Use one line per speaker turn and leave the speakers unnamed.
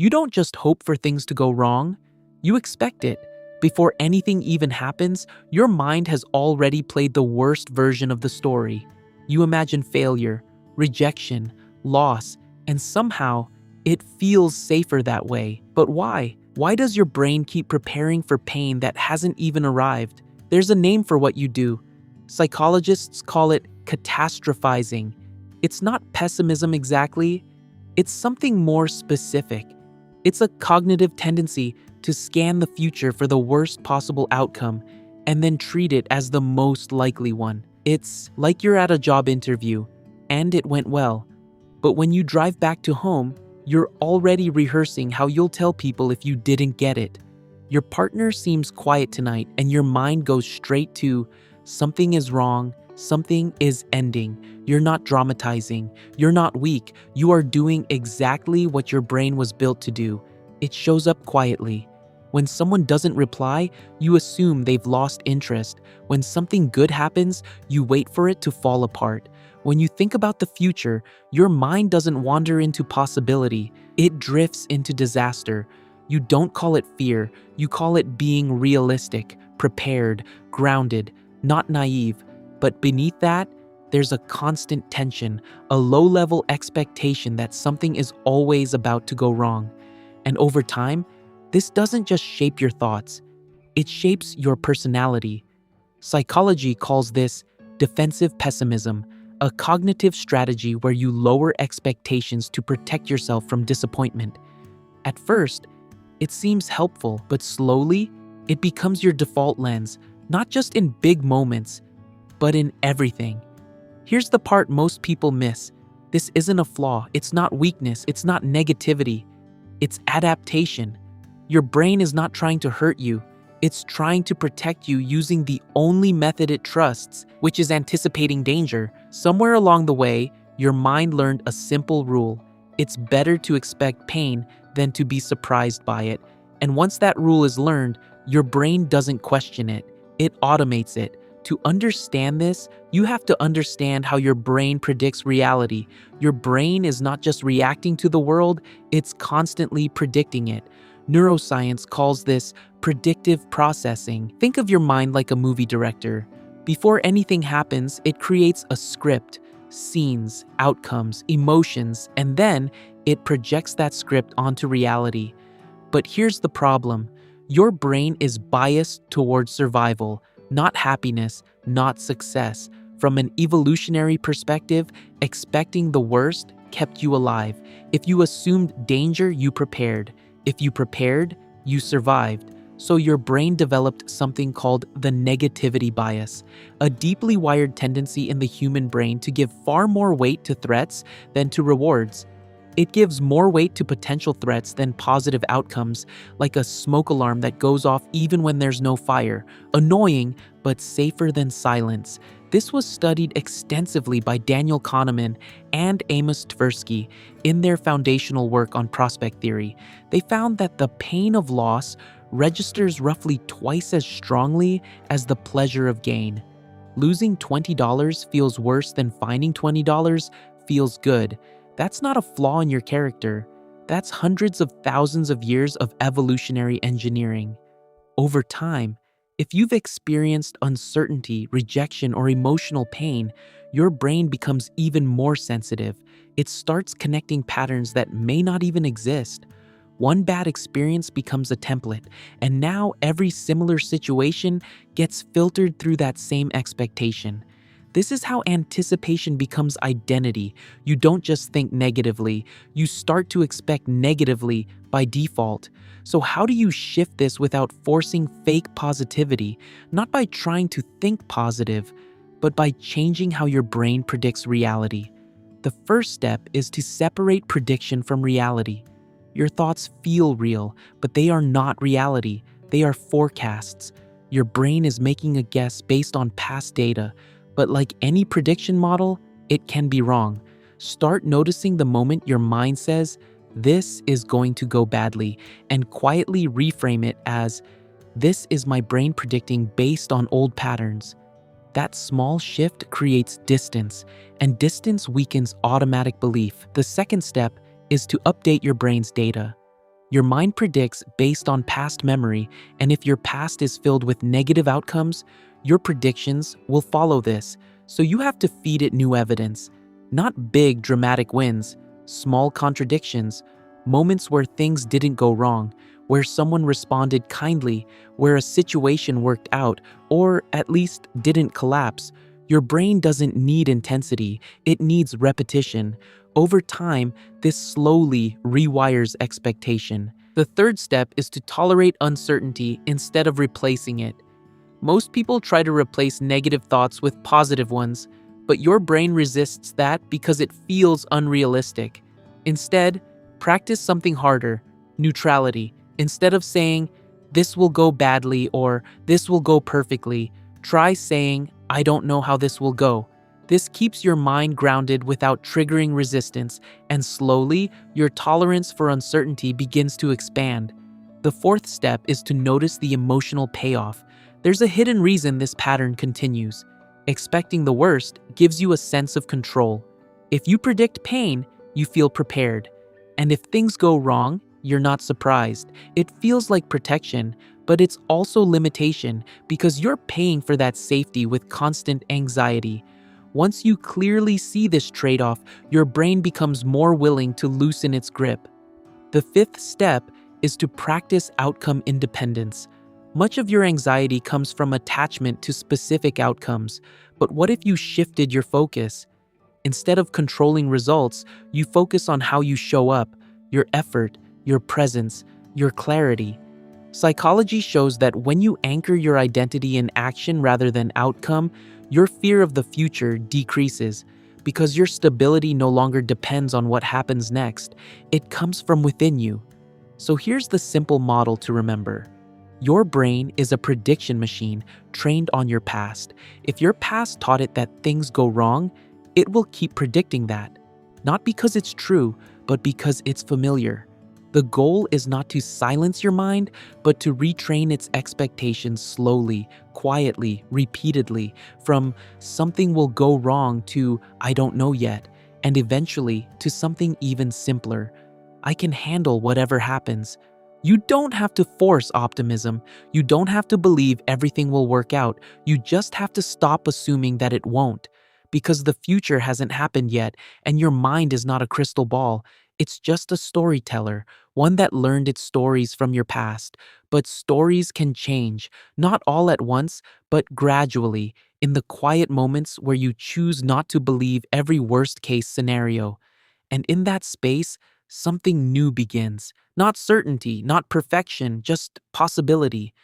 You don't just hope for things to go wrong, you expect it. Before anything even happens, your mind has already played the worst version of the story. You imagine failure, rejection, loss, and somehow it feels safer that way. But why? Why does your brain keep preparing for pain that hasn't even arrived? There's a name for what you do. Psychologists call it catastrophizing. It's not pessimism exactly, it's something more specific. It's a cognitive tendency to scan the future for the worst possible outcome and then treat it as the most likely one. It's like you're at a job interview and it went well, but when you drive back to home, you're already rehearsing how you'll tell people if you didn't get it. Your partner seems quiet tonight and your mind goes straight to something is wrong, something is ending. You're not dramatizing, you're not weak, you are doing exactly what your brain was built to do. It shows up quietly. When someone doesn't reply, you assume they've lost interest. When something good happens, you wait for it to fall apart. When you think about the future, your mind doesn't wander into possibility. It drifts into disaster. You don't call it fear. You call it being realistic, prepared, grounded, not naive. But beneath that, there's a constant tension, a low-level expectation that something is always about to go wrong. And over time, this doesn't just shape your thoughts, it shapes your personality. Psychology calls this defensive pessimism, a cognitive strategy where you lower expectations to protect yourself from disappointment. At first, it seems helpful, but slowly, it becomes your default lens, not just in big moments, but in everything. Here's the part most people miss. This isn't a flaw, it's not weakness, it's not negativity, it's adaptation. Your brain is not trying to hurt you, it's trying to protect you using the only method it trusts, which is anticipating danger. Somewhere along the way, your mind learned a simple rule. It's better to expect pain than to be surprised by it. And once that rule is learned, your brain doesn't question it, it automates it. To understand this, you have to understand how your brain predicts reality. Your brain is not just reacting to the world, it's constantly predicting it. Neuroscience calls this predictive processing. Think of your mind like a movie director. Before anything happens, it creates a script, scenes, outcomes, emotions, and then it projects that script onto reality. But here's the problem. Your brain is biased towards survival, not happiness, not success. From an evolutionary perspective, expecting the worst kept you alive. If you assumed danger, you prepared. If you prepared, you survived. So your brain developed something called the negativity bias, a deeply wired tendency in the human brain to give far more weight to threats than to rewards. It gives more weight to potential threats than positive outcomes, like a smoke alarm that goes off even when there's no fire. Annoying, but safer than silence. This was studied extensively by Daniel Kahneman and Amos Tversky in their foundational work on prospect theory. They found that the pain of loss registers roughly twice as strongly as the pleasure of gain. Losing $20 feels worse than finding $20 feels good. That's not a flaw in your character. That's hundreds of thousands of years of evolutionary engineering. Over time, if you've experienced uncertainty, rejection, or emotional pain, your brain becomes even more sensitive. It starts connecting patterns that may not even exist. One bad experience becomes a template, and now every similar situation gets filtered through that same expectation. This is how anticipation becomes identity. You don't just think negatively, you start to expect negatively by default. So how do you shift this without forcing fake positivity? Not by trying to think positive, but by changing how your brain predicts reality. The first step is to separate prediction from reality. Your thoughts feel real, but they are not reality. They are forecasts. Your brain is making a guess based on past data. But like any prediction model, it can be wrong. Start noticing the moment your mind says, "This is going to go badly," and quietly reframe it as, "This is my brain predicting based on old patterns." That small shift creates distance, and distance weakens automatic belief. The second step is to update your brain's data. Your mind predicts based on past memory, and if your past is filled with negative outcomes, your predictions will follow this. So you have to feed it new evidence, not big dramatic wins, small contradictions, moments where things didn't go wrong, where someone responded kindly, where a situation worked out, or at least didn't collapse. Your brain doesn't need intensity, it needs repetition. Over time, this slowly rewires expectation. The third step is to tolerate uncertainty instead of replacing it. Most people try to replace negative thoughts with positive ones, but your brain resists that because it feels unrealistic. Instead, practice something harder, neutrality. Instead of saying, "This will go badly" or "This will go perfectly," try saying, "I don't know how this will go." This keeps your mind grounded without triggering resistance, and slowly, your tolerance for uncertainty begins to expand. The fourth step is to notice the emotional payoff. There's a hidden reason this pattern continues. Expecting the worst gives you a sense of control. If you predict pain, you feel prepared. And if things go wrong, you're not surprised. It feels like protection, but it's also limitation because you're paying for that safety with constant anxiety. Once you clearly see this trade-off, your brain becomes more willing to loosen its grip. The fifth step is to practice outcome independence. Much of your anxiety comes from attachment to specific outcomes, but what if you shifted your focus? Instead of controlling results, you focus on how you show up, your effort, your presence, your clarity. Psychology shows that when you anchor your identity in action rather than outcome, your fear of the future decreases because your stability no longer depends on what happens next. It comes from within you. So here's the simple model to remember. Your brain is a prediction machine trained on your past. If your past taught it that things go wrong, it will keep predicting that. Not because it's true, but because it's familiar. The goal is not to silence your mind, but to retrain its expectations slowly, quietly, repeatedly, from "something will go wrong" to "I don't know yet," and eventually to something even simpler: "I can handle whatever happens." You don't have to force optimism. You don't have to believe everything will work out. You just have to stop assuming that it won't. Because the future hasn't happened yet, and your mind is not a crystal ball. It's just a storyteller, one that learned its stories from your past. But stories can change, not all at once, but gradually, in the quiet moments where you choose not to believe every worst-case scenario. And in that space, something new begins. Not certainty, not perfection, just possibility.